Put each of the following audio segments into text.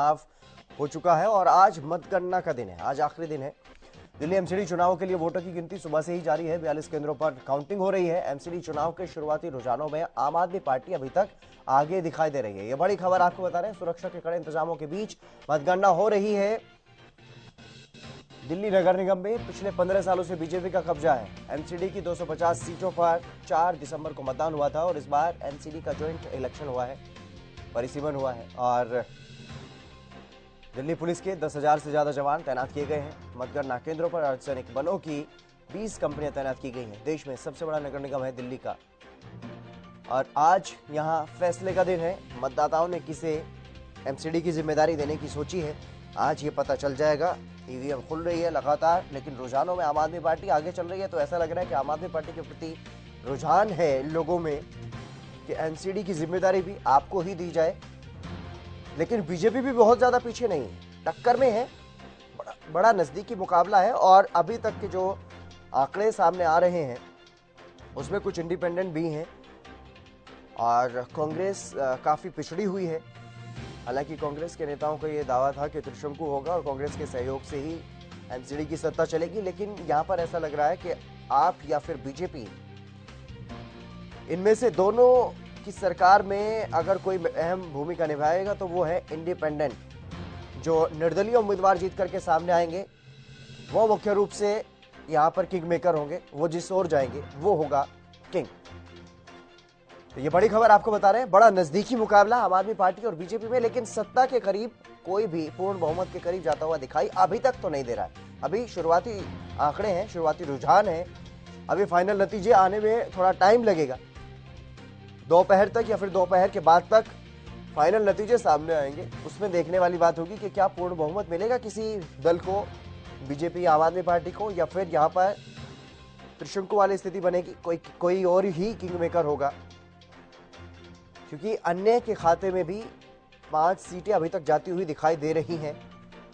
चुनाव हो चुका है और आज मतगणना का दिन है। आज आखिरी दिन है। दिल्ली एमसीडी चुनाव के लिए वोटों की गिनती सुबह से ही जारी है। 42 केंद्रों पर काउंटिंग हो रही है। एमसीडी चुनाव के शुरुआती रुझानों में आम आदमी पार्टी अभी तक आगे दिखाई दे रही है। यह बड़ी खबर आपको बता रहे हैं। सुरक्षा के कड़े इंतजामों के बीच मतगणना हो रही है। दिल्ली नगर निगम में पिछले 15 सालों से बीजेपी का कब्जा है। एमसीडी की 250 सीटों पर 4 दिसंबर को मतदान हुआ था और इस बार एमसीडी का ज्वाइंट इलेक्शन हुआ है, परिसीमन हुआ है और दिल्ली पुलिस के 10,000 से ज्यादा जवान तैनात किए गए हैं। मतगणना केंद्रों पर अर्धसैनिक बलों की 20 कंपनियां तैनात की गई हैं। देश में सबसे बड़ा नगर निगम है दिल्ली का और आज यहां फैसले का दिन है। मतदाताओं ने किसे एमसीडी की जिम्मेदारी देने की सोची है, आज ये पता चल जाएगा। ईवीएम खुल रही है लगातार, लेकिन रुझानों में आम आदमी पार्टी आगे चल रही है। तो ऐसा लग रहा है कि आम आदमी पार्टी के प्रति रुझान है लोगों में कि एमसीडी की जिम्मेदारी भी आपको ही दी जाए। लेकिन बीजेपी भी बहुत ज्यादा पीछे नहीं है, टक्कर में है। बड़ा नजदीकी मुकाबला है और अभी तक के जो आंकड़े सामने आ रहे हैं उसमें कुछ इंडिपेंडेंट भी हैं और कांग्रेस काफी पिछड़ी हुई है। हालांकि कांग्रेस के नेताओं का यह दावा था कि त्रिशंकु होगा और कांग्रेस के सहयोग से ही एमसीडी की सत्ता चलेगी, लेकिन यहां पर ऐसा लग रहा है कि आप या फिर बीजेपी, इनमें से दोनों की सरकार में अगर कोई अहम भूमिका निभाएगा तो वो है इंडिपेंडेंट। जो निर्दलीय उम्मीदवार जीत करके सामने आएंगे वो मुख्य रूप से यहां पर किंग मेकर होंगे। वो जिस ओर जाएंगे वो होगा किंग। तो ये बड़ी खबर आपको बता रहे हैं। बड़ा नजदीकी मुकाबला आम आदमी पार्टी और बीजेपी में, लेकिन सत्ता के करीब कोई भी पूर्ण बहुमत के करीब जाता हुआ दिखाई अभी तक तो नहीं दे रहा है। अभी शुरुआती आंकड़े हैं, शुरुआती रुझान है। अभी फाइनल नतीजे आने में थोड़ा टाइम लगेगा। दोपहर तक या फिर दोपहर के बाद तक फाइनल नतीजे सामने आएंगे। उसमें देखने वाली बात होगी कि क्या पूर्ण बहुमत मिलेगा किसी दल को, बीजेपी आम आदमी पार्टी को, या फिर यहां पर त्रिशंकु वाली स्थिति बनेगी, कोई और ही किंग मेकर होगा। क्योंकि अन्य के खाते में भी 5 सीटें अभी तक जाती हुई दिखाई दे रही हैं।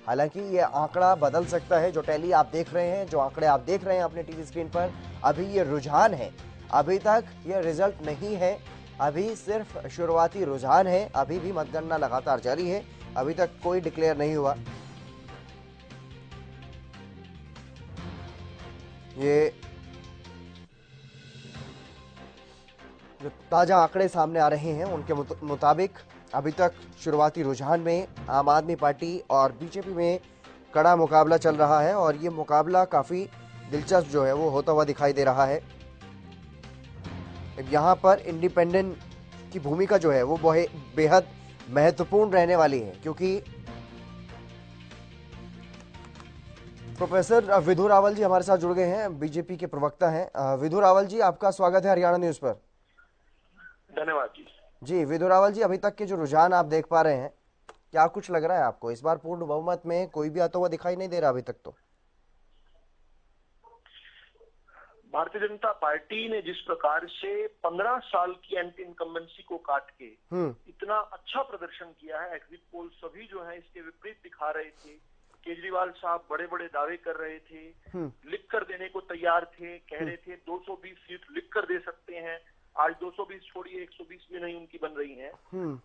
हालांकि ये आंकड़ा बदल सकता है। जो टैली आप देख रहे हैं, जो आंकड़े आप देख रहे हैं अपने टीवी स्क्रीन पर, अभी ये रुझान है। अभी तक ये रिजल्ट नहीं है, अभी सिर्फ शुरुआती रुझान है। अभी भी मतगणना लगातार जारी है, अभी तक कोई डिक्लेयर नहीं हुआ। ये जो ताजा आंकड़े सामने आ रहे हैं उनके मुताबिक अभी तक शुरुआती रुझान में आम आदमी पार्टी और बीजेपी में कड़ा मुकाबला चल रहा है और ये मुकाबला काफी दिलचस्प जो है वो होता हुआ दिखाई दे रहा है। यहाँ पर इंडिपेंडेंट की भूमिका जो है वो बेहद महत्वपूर्ण रहने वाली है, क्योंकि प्रोफेसर विधु रावल जी हमारे साथ जुड़ गए हैं, बीजेपी के प्रवक्ता हैं। विधु रावल जी, आपका स्वागत है हरियाणा न्यूज पर। धन्यवाद जी विधु रावल जी, अभी तक के जो रुझान आप देख पा रहे हैं, क्या कुछ लग रहा है आपको? इस बार पूर्ण बहुमत में कोई भी आता हुआ दिखाई नहीं दे रहा अभी तक। तो भारतीय जनता पार्टी ने जिस प्रकार से 15 साल की एंटी इनकम्बेंसी को काट के इतना अच्छा प्रदर्शन किया है, एग्जिट पोल सभी जो है इसके विपरीत दिखा रहे थे। केजरीवाल साहब बड़े बड़े दावे कर रहे थे, लिख कर देने को तैयार थे, कह रहे थे 220 सीट लिख कर दे सकते हैं। आज 220 छोड़िए, 120 भी नहीं उनकी बन रही है।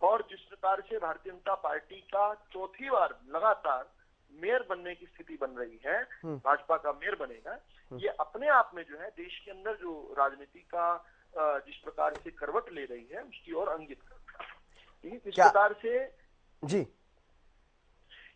और जिस प्रकार से भारतीय जनता पार्टी का चौथी बार लगातार मेयर बनने की स्थिति बन रही है, भाजपा का मेयर बनेगा, ये अपने आप में जो है देश के अंदर जो राजनीति का जिस प्रकार से करवट ले रही है उसकी ओर इंगित करता है। इस प्रकार से जी,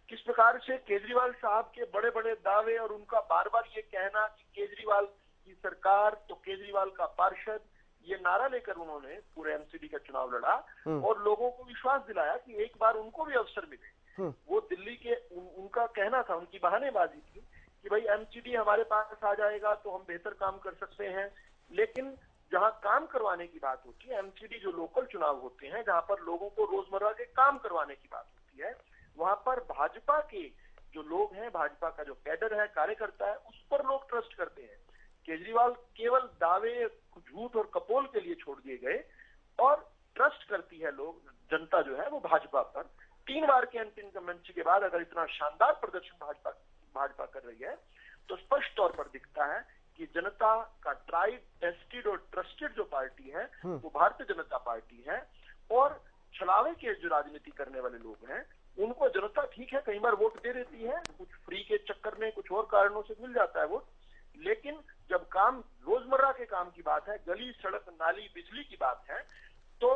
किस प्रकार से केजरीवाल साहब के बड़े बड़े दावे और उनका बार बार ये कहना कि केजरीवाल की सरकार तो केजरीवाल का पार्षद, ये नारा लेकर उन्होंने पूरे एमसीडी का चुनाव लड़ा और लोगों को विश्वास दिलाया कि एक बार उनको भी अवसर मिले। वो दिल्ली के उनका कहना था, उनकी बहानेबाजी थी कि भाई एमसीडी हमारे पास आ जाएगा तो हम बेहतर काम कर सकते हैं। लेकिन जहां काम करवाने की बात होती है, एमसीडी जो लोकल चुनाव होते हैं जहां पर लोगों को रोजमर्रा के काम करवाने की बात होती है, वहां पर भाजपा के जो लोग हैं, भाजपा का जो कैडर है, कार्यकर्ता है, उस पर लोग ट्रस्ट करते हैं। केजरीवाल केवल दावे, झूठ और कपोल के लिए छोड़ दिए गए और ट्रस्ट करती है लोग, जनता जो है वो भाजपा पर। 3 बार के एंटी इनकम्बेंसी के बाद अगर इतना शानदार प्रदर्शन भाजपा कर रही है तो स्पष्ट तौर पर दिखता है कि जनता का ट्राइड, टेस्टेड और ट्रस्टेड जो पार्टी है वो भारतीय जनता पार्टी है। और छलावे के जो राजनीति करने वाले लोग हैं उनको जनता ठीक है कई बार वोट दे देती है, कुछ फ्री के चक्कर में, कुछ और कारणों से मिल जाता है वोट, लेकिन जब काम रोजमर्रा के काम की बात है, गली सड़क नाली बिजली की बात है, तो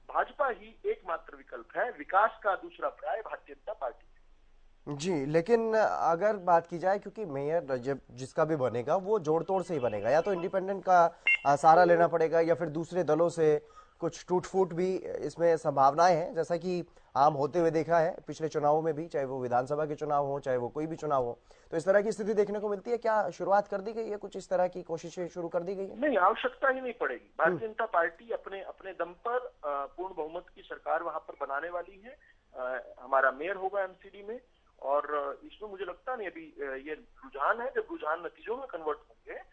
भाजपा ही एकमात्र विकल्प है। विकास का दूसरा पर्याय भारतीय जनता पार्टी। जी, लेकिन अगर बात की जाए, क्योंकि मेयर जब जिसका भी बनेगा वो जोड़ तोड़ से ही बनेगा, या तो इंडिपेंडेंट का सहारा लेना पड़ेगा या फिर दूसरे दलों से कुछ टूट फूट भी इसमें संभावनाएं हैं, जैसा कि आम होते हुए देखा है पिछले चुनावों में भी, चाहे वो विधानसभा के चुनाव हो चाहे वो कोई भी चुनाव हो। तो इस तरह की स्थिति देखने को मिलती है। क्या शुरुआत कर दी गई है, कुछ इस तरह की कोशिशें शुरू कर दी गई है? नहीं, आवश्यकता ही नहीं पड़ेगी। भारतीय जनता पार्टी अपने अपने दम पर पूर्ण बहुमत की सरकार वहां पर बनाने वाली है। हमारा मेयर होगा एमसीडी में, और इसमें मुझे लगता नहीं अभी ये रुझान है, जब रुझान नतीजों में कन्वर्ट होंगे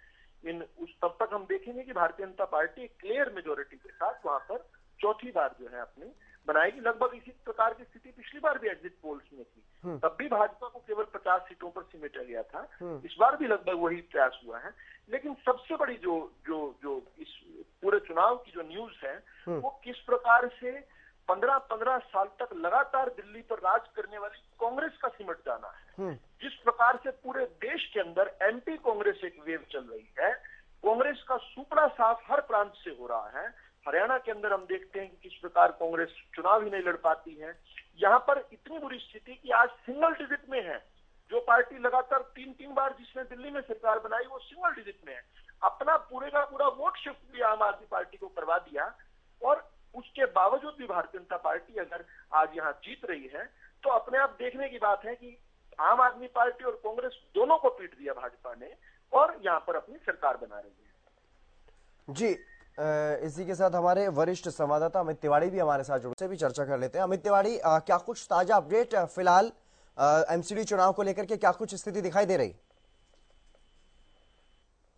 तब तक हम देखेंगे कि Bharatiya Janata party clear majority के साथ वहां पर चौथी बार जो है अपनी बनाएगी। लगभग इसी प्रकार की स्थिति पिछली बार भी एग्जिट पोल्स में थी, तब भी भाजपा को केवल 50 सीटों पर सिमटा गया था। इस बार भी लगभग वही प्रयास हुआ है। लेकिन सबसे बड़ी जो जो जो इस पूरे चुनाव की जो न्यूज है वो किस प्रकार से 15-15 साल तक लगातार दिल्ली पर राज करने वाली कांग्रेस का सिमट जाना है। जिस प्रकार से पूरे देश के अंदर एंटी कांग्रेस एक वेव चल रही है, कांग्रेस का सुपड़ा साफ हर प्रांत से हो रहा है। हरियाणा के अंदर हम देखते हैं कि किस प्रकार कांग्रेस चुनाव ही नहीं लड़ पाती है। यहाँ पर इतनी बुरी स्थिति कि आज सिंगल डिजिट में है। जो पार्टी लगातार 3-3 बार जिसने दिल्ली में सरकार बनाई वो सिंगल डिजिट में है। अपना पूरे का पूरा वोट शिफ्ट भी आम आदमी पार्टी को करवा दिया, और उसके बावजूद भी भारतीय जनता पार्टी अगर आज यहाँ जीत रही है तो अपने आप देखने की बात है कि आम आदमी पार्टी और कांग्रेस दोनों को पीट दिया भाजपा ने, और यहाँ पर अपनी सरकार बना रही है। जी, इसी के साथ हमारे वरिष्ठ संवाददाता अमित तिवारी भी हमारे साथ जुड़ से भी चर्चा कर लेते हैं। अमित तिवारी, क्या कुछ ताजा अपडेट फिलहाल एमसीडी चुनाव को लेकर के, क्या कुछ स्थिति दिखाई दे रही?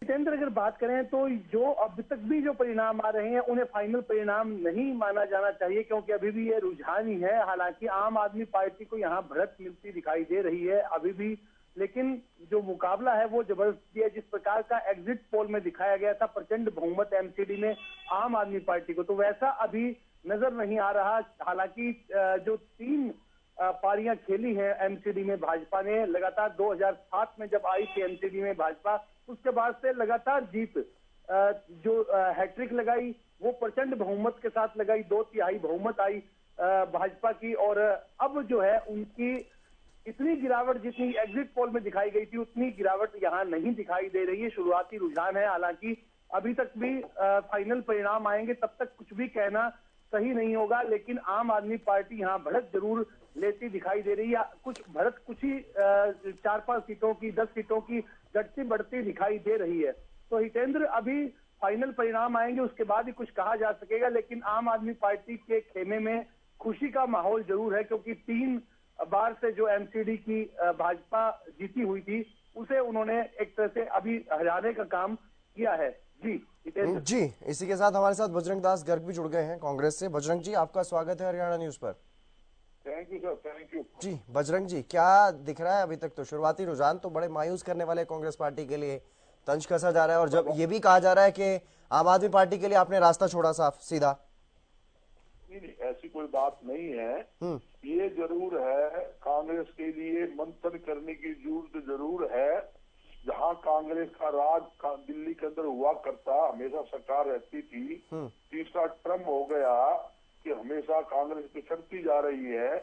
जितेंद्र, अगर बात करें तो जो अब तक भी जो परिणाम आ रहे हैं उन्हें फाइनल परिणाम नहीं माना जाना चाहिए, क्योंकि अभी भी ये रुझान ही है। हालांकि आम आदमी पार्टी को यहाँ बढ़त मिलती दिखाई दे रही है अभी भी, लेकिन जो मुकाबला है वो जबरदस्ती है। जिस प्रकार का एग्जिट पोल में दिखाया गया था प्रचंड बहुमत एमसीडी में आम आदमी पार्टी को, तो वैसा अभी नजर नहीं आ रहा। हालांकि जो 3 पारियां खेली है एमसीडी में भाजपा ने, लगातार 2007 में जब आई थी एमसीडी में भाजपा, उसके बाद से लगातार जीत, जो हैट्रिक लगाई वो प्रचंड बहुमत के साथ लगाई, 2/3 बहुमत आई भाजपा की। और अब जो है उनकी इतनी गिरावट जितनी एग्जिट पोल में दिखाई गई थी उतनी गिरावट यहाँ नहीं दिखाई दे रही है। शुरुआती रुझान है, हालांकि अभी तक भी फाइनल परिणाम आएंगे तब तक कुछ भी कहना सही नहीं होगा। लेकिन आम आदमी पार्टी यहाँ बढ़त जरूर लेती दिखाई दे रही है। कुछ बढ़त कुछ ही 4-5 सीटों की, 10 सीटों की घटती बढ़ती दिखाई दे रही है। तो हितेंद्र, अभी फाइनल परिणाम आएंगे उसके बाद ही कुछ कहा जा सकेगा। लेकिन आम आदमी पार्टी के खेमे में खुशी का माहौल जरूर है, क्योंकि 3 बार से जो एमसीडी की भाजपा जीती हुई थी उसे उन्होंने एक तरह से अभी हराने का काम किया है। जी जी, इसी के साथ हमारे साथ बजरंग दास गर्ग भी जुड़ गए हैं कांग्रेस से। बजरंग जी, आपका स्वागत है हरियाणा न्यूज पर। Thank you sir, thank you. जी बजरंग जी, क्या दिख रहा है अभी तक? तो शुरुआती रुझान तो बड़े मायूस करने वाले कांग्रेस पार्टी के लिए, तंज कसा जा रहा है, और जब ये भी कहा जा रहा है कि आम आदमी पार्टी के लिए आपने रास्ता छोड़ा साफ सीधा। नहीं, ऐसी कोई बात नहीं है। ये जरूर है कांग्रेस के लिए मंथन करने की जरूरत जरूर है। जहां कांग्रेस का राज दिल्ली के अंदर हुआ करता, हमेशा सरकार रहती थी, तीसरा टर्म हो गया कि हमेशा कांग्रेस पिछड़ती जा रही है।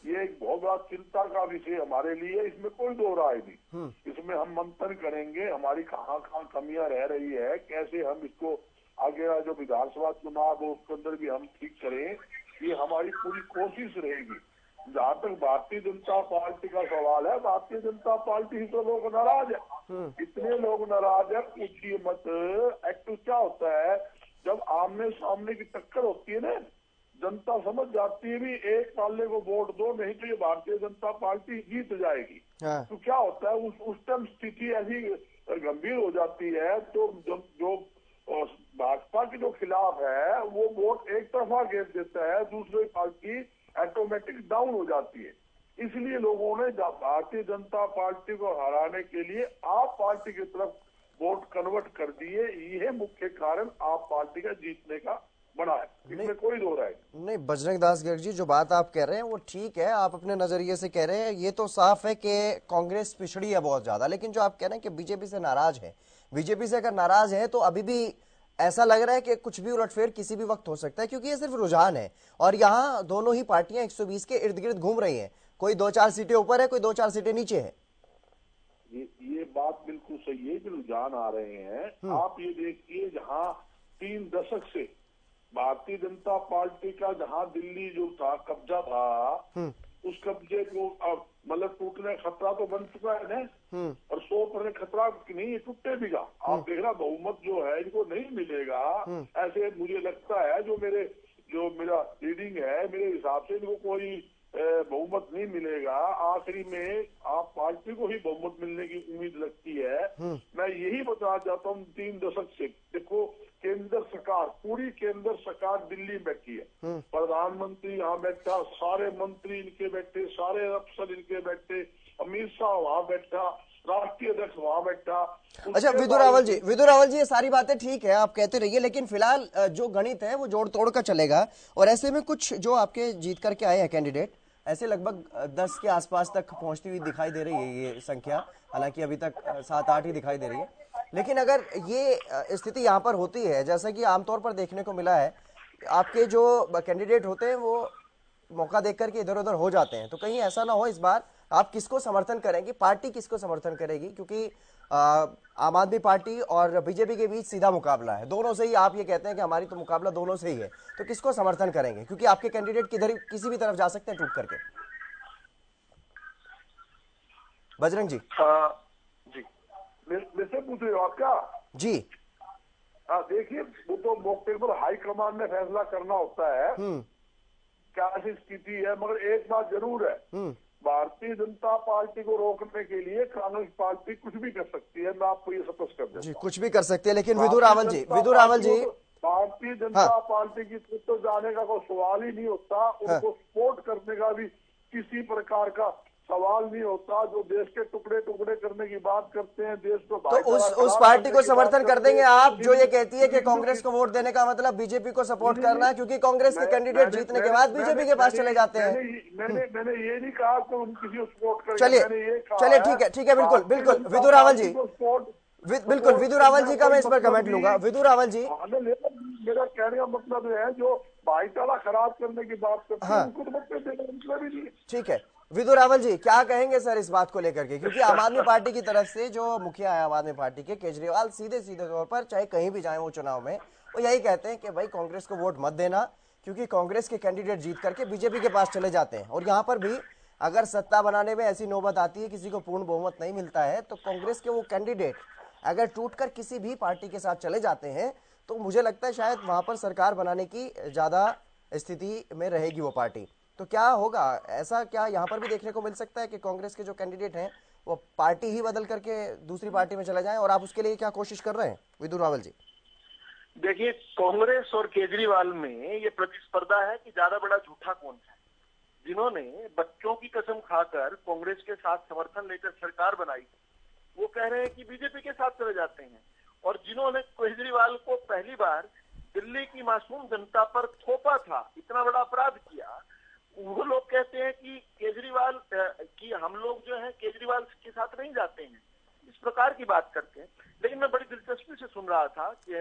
ये एक बहुत बड़ा चिंता का विषय हमारे लिए, इसमें कोई दो राय नहीं। इसमें हम मंथन करेंगे हमारी कहाँ कमियां रह रही है, कैसे हम इसको आगे जो विधानसभा चुनाव हो उसके अंदर भी हम ठीक करें, ये हमारी पूरी कोशिश रहेगी। जहाँ तक भारतीय जनता पार्टी का सवाल है, भारतीय जनता पार्टी ही तो लोग नाराज है, इतने लोग नाराज है पूछिए मत। एक्चुअली क्या होता है, जब आमने सामने की टक्कर होती है ना, जनता समझ जाती है भी एक पाले को वोट दो, नहीं तो ये भारतीय जनता पार्टी जीत जाएगी। तो क्या होता है उस टाइम स्थिति ऐसी गंभीर हो जाती है, तो जो भाजपा के जो खिलाफ है वो वोट एक तरफा घेर देता है, दूसरी पार्टी ऑटोमेटिक डाउन हो जाती है। इसलिए लोगों ने भारतीय जनता पार्टी को हराने के लिए आप पार्टी की तरफ वोट कन्वर्ट कर दिए। यह मुख्य कारण आप पार्टी का जीतने का बना है, इसमें कोई दो राय नहीं। बजरंग दास गर्ग जी, जो बात आप कह रहे हैं वो ठीक है, आप अपने नजरिए से कह रहे हैं, ये तो साफ है कि कांग्रेस पिछड़ी है बहुत ज्यादा। लेकिन जो आप कह रहे हैं कि बीजेपी से नाराज है, बीजेपी से अगर नाराज है तो अभी भी ऐसा लग रहा है कि कुछ भी उलटफेर किसी भी वक्त हो सकता है, क्योंकि ये सिर्फ रुझान है और यहाँ दोनों ही पार्टियां 120 के इर्द गिर्द घूम रही हैं। कोई 2-4 सीटें ऊपर है, कोई 2-4 सीटें नीचे है। ये बात बिल्कुल सही है कि रुझान आ रहे हैं। आप ये देखिए, जहां 3 दशक से भारतीय जनता पार्टी का जहां दिल्ली जो था कब्जा था, उस कब्जे को अब मतलब टूटने का खतरा तो बन चुका है ना, और 100% खतरा नहीं, ये टूटे भी का। आप देखना बहुमत जो है इनको नहीं मिलेगा, ऐसे मुझे लगता है। जो मेरा रीडिंग है, मेरे हिसाब से इनको कोई बहुमत नहीं मिलेगा। आखिरी में आप पार्टी को ही बहुमत मिलने की उम्मीद लगती है। मैं यही बताना चाहता हूँ, 3 दशक से देखो, केंद्र सरकार, पूरी केंद्र सरकार दिल्ली बैठी है, प्रधानमंत्री यहाँ बैठा, सारे मंत्री इनके बैठे, सारे अफसर इनके बैठे, अमित शाह वहाँ बैठा, राष्ट्रीय अध्यक्ष वहाँ बैठा। अच्छा विदुर रावल जी, ये सारी बातें ठीक है, आप कहते रहिए, लेकिन फिलहाल जो गणित है वो जोड़ तोड़ कर चलेगा। और ऐसे में कुछ जो आपके जीत करके आए हैं कैंडिडेट, ऐसे लगभग 10 के आसपास तक पहुंचती हुई दिखाई दे रही है ये संख्या, हालांकि अभी तक 7-8 ही दिखाई दे रही है। लेकिन अगर ये स्थिति यहाँ पर होती है, जैसा कि आमतौर पर देखने को मिला है, आपके जो कैंडिडेट होते हैं वो मौका देख करके इधर उधर हो जाते हैं, तो कहीं ऐसा ना हो इस बार आप किसको समर्थन करेंगे, पार्टी किसको समर्थन करेगी? क्योंकि आम आदमी पार्टी और बीजेपी के बीच सीधा मुकाबला है, दोनों से ही आप ये कहते हैं कि हमारी तो मुकाबला दोनों से ही है, तो किसको समर्थन करेंगे? क्योंकि आपके कैंडिडेट किधर किसी भी तरफ जा सकते हैं टूट करके। बजरंग जी। जी मेरे से पूछ रहे हो आप क्या? जी देखिए, वो तो मौके पर हाईकमान ने फैसला करना होता है क्या ऐसी स्थिति है। मगर एक बात जरूर है, भारतीय जनता पार्टी को रोकने के लिए कांग्रेस पार्टी कुछ भी कर सकती है, मैं आपको ये स्पष्ट कर देता हूं। जी, कुछ भी कर सकती है, लेकिन विदुर रावल जी भारतीय जनता पार्टी की तरफ तो जाने का कोई सवाल ही नहीं होता, उनको सपोर्ट करने का भी किसी प्रकार का सवाल नहीं होता। जो देश के टुकड़े टुकड़े करने की बात करते हैं, देश को तो उस पार्टी को समर्थन कर देंगे आप जो ये कहती है कि कांग्रेस को वोट देने का मतलब बीजेपी को सपोर्ट करना है, क्योंकि कांग्रेस के कैंडिडेट जीतने के बाद बीजेपी के पास चले जाते हैं। मैंने ये नहीं कहा कि हम किसी को सपोर्ट करें। चलिए ठीक है, बिल्कुल विदुर रावल जी, बिल्कुल विदुर रावल जी का मैं इस पर कमेंट लूंगा। विदुर रावल जी, मेरा कहने का मतलब है जो भाईचारा खराब करने की बात करते हैं उनको तो मतलब ही नहीं। ठीक है, विदुर रावल जी क्या कहेंगे सर इस बात को लेकर के? क्योंकि आम आदमी पार्टी की तरफ से जो मुखिया है आम आदमी पार्टी के केजरीवाल, सीधे तौर पर चाहे कहीं भी जाए वो चुनाव में, वो यही कहते हैं कि भाई कांग्रेस को वोट मत देना, क्योंकि कांग्रेस के कैंडिडेट जीत करके बीजेपी के पास चले जाते हैं। और यहाँ पर भी अगर सत्ता बनाने में ऐसी नौबत आती है, किसी को पूर्ण बहुमत नहीं मिलता है, तो कांग्रेस के वो कैंडिडेट अगर टूटकर किसी भी पार्टी के साथ चले जाते हैं, तो मुझे लगता है शायद वहां पर सरकार बनाने की ज्यादा स्थिति में रहेगी वो पार्टी। तो क्या होगा, ऐसा क्या यहाँ पर भी देखने को मिल सकता है कि कांग्रेस के जो कैंडिडेट हैं वो पार्टी ही बदल करके दूसरी पार्टी में चले जाएं? और आप उसके लिए क्या कोशिश कर रहे हैं विदुर रावल जी? देखिए, कांग्रेस और केजरीवाल में ये प्रतिस्पर्धा है कि ज्यादा बड़ा झूठा कौन है। जिन्होंने बच्चों की कसम खाकर कांग्रेस के साथ समर्थन लेकर सरकार बनाई, वो कह रहे हैं कि बीजेपी के साथ चले जाते हैं। और जिन्होंने केजरीवाल को पहली बार दिल्ली की मासूम जनता पर थोपा था, इतना बड़ा अपराध किया, वो लोग कहते हैं कि केजरीवाल की हम लोग जो है केजरीवाल के साथ नहीं जाते हैं, इस प्रकार की बात करते हैं। लेकिन मैं बड़ी दिलचस्पी से सुन रहा था कि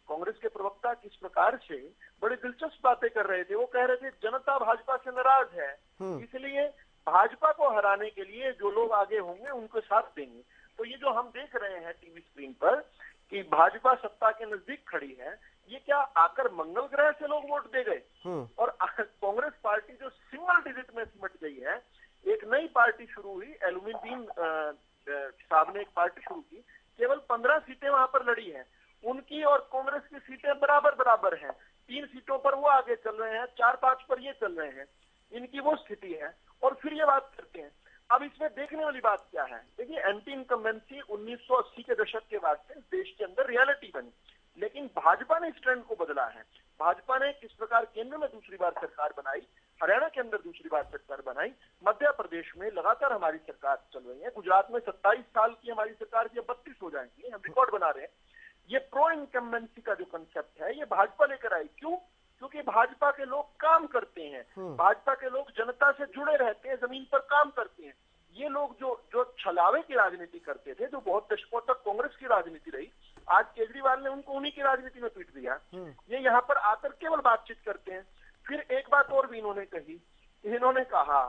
कांग्रेस के प्रवक्ता किस प्रकार से बड़ी दिलचस्प बातें कर रहे थे। वो कह रहे थे जनता भाजपा से नाराज है, इसलिए भाजपा को हराने के लिए जो लोग आगे होंगे उनके साथ देंगे। तो ये जो हम देख रहे हैं टीवी स्क्रीन पर कि भाजपा सत्ता के नजदीक खड़ी है, ये क्या आकर मंगल ग्रह से लोग वोट दे गए? और कांग्रेस पार्टी जो सिंगल डिजिट में सिमट गई है, एक नई पार्टी शुरू हुई, एलुमिन साहब ने एक पार्टी शुरू की, केवल 15 सीटें वहां पर लड़ी हैं, उनकी और कांग्रेस की सीटें बराबर हैं। 3 सीटों पर वो आगे चल रहे हैं, 4-5 पर ये चल रहे हैं, इनकी वो स्थिति है। और फिर ये बात करते हैं। अब इसमें देखने वाली बात क्या है, देखिए एंटी इनकम्बेंसी 1980 के दशक के बाद से देश के अंदर रियलिटी बनी, लेकिन भाजपा ने इस ट्रेंड को बदला है। भाजपा ने किस प्रकार केंद्र में दूसरी बार सरकार बनाई, हरियाणा के अंदर दूसरी बार सरकार बनाई, मध्य प्रदेश में लगातार हमारी सरकार चल रही है, गुजरात में 27 साल की हमारी सरकार की 32 हो जाएंगी, हम रिकॉर्ड बना रहे हैं। ये प्रो इनकम्बेंसी का जो कंसेप्ट है ये भाजपा लेकर आई। क्यों? क्योंकि भाजपा के लोग काम करते हैं, भाजपा के लोग जनता से जुड़े रहते हैं, जमीन पर काम करते हैं। ये लोग जो छलावे की राजनीति करते थे, जो बहुत दशकों तक कांग्रेस की राजनीति रही, आज केजरीवाल ने उनको उन्हीं की राजनीति में पीट दिया। ये यहाँ पर आकर केवल बातचीत करते हैं। फिर एक बात और भी इन्होंने कही, इन्होंने कहा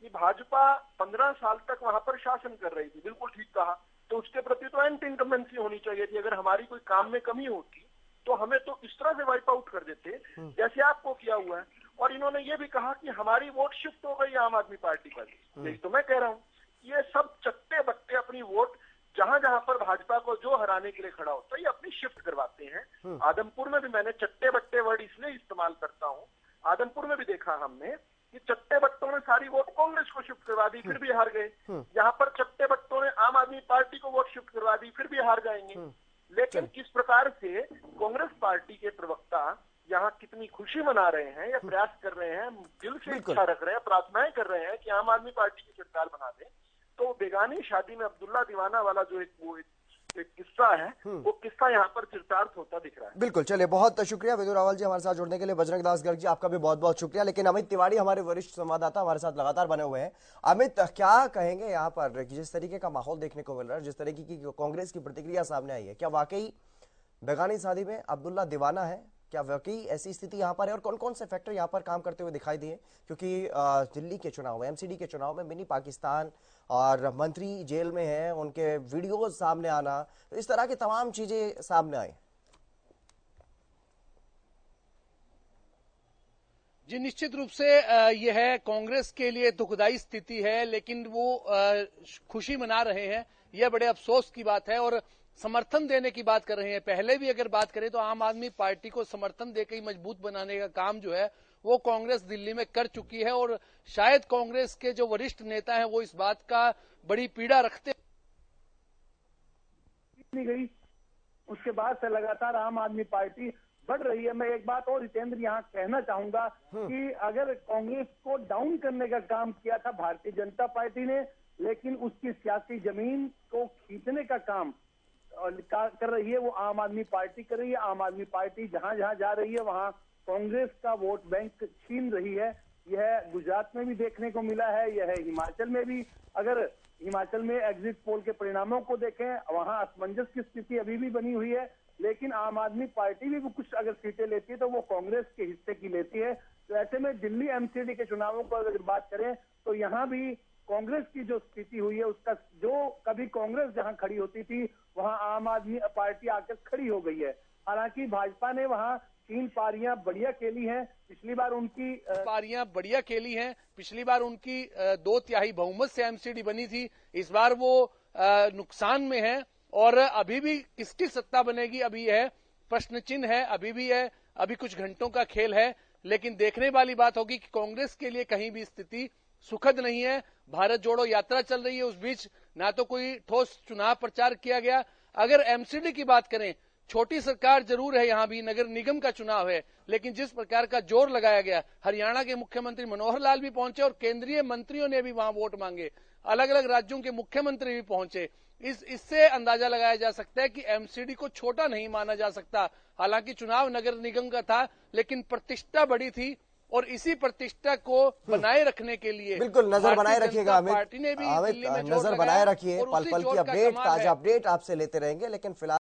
कि भाजपा 15 साल तक वहां पर शासन कर रही थी। बिल्कुल ठीक कहा। तो उसके प्रति तो एंटी इनकम्बेंसी होनी चाहिए थी। अगर हमारी कोई काम में कमी होती तो हमें तो इस तरह से वाइप आउट कर देते जैसे आपको किया हुआ है। और इन्होंने ये भी कहा कि हमारी वोट शिफ्ट हो गई आम आदमी पार्टी पर। यही तो मैं कह रहा हूँ, ये सब चट्टे बट्टे अपनी वोट जहां जहां पर भाजपा को जो हराने के लिए खड़ा होता है ये अपनी शिफ्ट करवाते हैं। आदमपुर में भी मैंने चट्टे बट्टे वर्ड इसलिए इस्तेमाल करता हूँ, आदमपुर में भी देखा हमने कि चट्टे बट्टों ने सारी वोट कांग्रेस को शिफ्ट करवा दी, फिर भी हार गए। यहाँ पर चट्टे बट्टों ने आम आदमी पार्टी को वोट शिफ्ट करवा दी, फिर भी हार जाएंगे। लेकिन किस प्रकार से कांग्रेस पार्टी के प्रवक्ता यहाँ कितनी खुशी मना रहे हैं या प्रयास कर रहे हैं, दिल से इच्छा रख रहे हैं, प्रार्थनाएं कर रहे हैं कि आम आदमी पार्टी की सरकार बना दे। तो बेगानी शादी में अब्दुल्ला दीवाना वाला जो एक किस्सा है, वो किस्सा यहाँ पर चरितार्थ होता दिख रहा है। बिल्कुल। चलिए, बहुत शुक्रिया विदुर रावल जी हमारे साथ जुड़ने के लिए। बजरंग दास गर्ग जी, आपका भी बहुत बहुत शुक्रिया। लेकिन अमित तिवारी हमारे वरिष्ठ संवाददाता हमारे साथ लगातार बने हुए हैं। अमित, क्या कहेंगे यहाँ पर जिस तरीके का माहौल देखने को मिल रहा है, जिस तरीके की कांग्रेस की प्रतिक्रिया सामने आई है, क्या वाकई बेगानी शादी में अब्दुल्ला दीवाना है? क्या वाकई ऐसी स्थिति यहाँ पर है? और कौन कौन से फैक्टर यहाँ पर काम करते हुए दिखाई दिए? क्योंकि दिल्ली के चुनाव में, एमसीडी के चुनाव में मिनी पाकिस्तान और मंत्री जेल में हैं, उनके वीडियोज सामने आना, इस तरह की तमाम चीजें सामने आई। जी, निश्चित रूप से यह कांग्रेस के लिए दुखदाई स्थिति है, लेकिन वो खुशी मना रहे हैं, यह बड़े अफसोस की बात है। और समर्थन देने की बात कर रहे हैं। पहले भी अगर बात करें तो आम आदमी पार्टी को समर्थन देकर ही मजबूत बनाने का काम जो है वो कांग्रेस दिल्ली में कर चुकी है। और शायद कांग्रेस के जो वरिष्ठ नेता हैं वो इस बात का बड़ी पीड़ा रखते गई, उसके बाद से लगातार आम आदमी पार्टी बढ़ रही है। मैं एक बात और हितेंद्र यहाँ कहना चाहूंगा कि अगर कांग्रेस को डाउन करने का काम किया था भारतीय जनता पार्टी ने, लेकिन उसकी सियासी जमीन को खींचने का काम कर रही है वो आम आदमी पार्टी कर रही है। आम आदमी पार्टी जहां जहां जा रही है वहां कांग्रेस का वोट बैंक छीन रही है। यह गुजरात में भी देखने को मिला है, यह हिमाचल में भी। अगर हिमाचल में एग्जिट पोल के परिणामों को देखें, वहां असमंजस की स्थिति अभी भी बनी हुई है। लेकिन आम आदमी पार्टी भी कुछ अगर सीटें लेती है तो वो कांग्रेस के हिस्से की लेती है। तो ऐसे में दिल्ली एमसीडी के चुनावों को अगर बात करें तो यहाँ भी कांग्रेस की जो स्थिति हुई है, उसका जो कभी कांग्रेस जहां खड़ी होती थी वहां आम आदमी पार्टी आकर खड़ी हो गई है। हालांकि भाजपा ने वहां 3 पारियां बढ़िया खेली हैं। पिछली बार उनकी 2/3 बहुमत से एमसीडी बनी थी। इस बार वो नुकसान में है और अभी भी किसकी सत्ता बनेगी अभी यह प्रश्न चिन्ह है। अभी भी है, अभी कुछ घंटों का खेल है। लेकिन देखने वाली बात होगी कि कांग्रेस के लिए कहीं भी स्थिति सुखद नहीं है। भारत जोड़ो यात्रा चल रही है, उस बीच ना तो कोई ठोस चुनाव प्रचार किया गया। अगर एमसीडी की बात करें, छोटी सरकार जरूर है, यहाँ भी नगर निगम का चुनाव है, लेकिन जिस प्रकार का जोर लगाया गया, हरियाणा के मुख्यमंत्री मनोहर लाल भी पहुंचे और केंद्रीय मंत्रियों ने भी वहां वोट मांगे, अलग अलग राज्यों के मुख्यमंत्री भी पहुंचे। इससे अंदाजा लगाया जा सकता है कि एमसीडी को छोटा नहीं माना जा सकता। हालांकि चुनाव नगर निगम का था, लेकिन प्रतिष्ठा बड़ी थी और इसी प्रतिष्ठा को बनाए रखने के लिए बिल्कुल नजर बनाए रखिएगा अमित। पार्टी ने भी नजर बनाए रखिए, पल पल की अपडेट, ताजा अपडेट आपसे लेते रहेंगे। लेकिन फिलहाल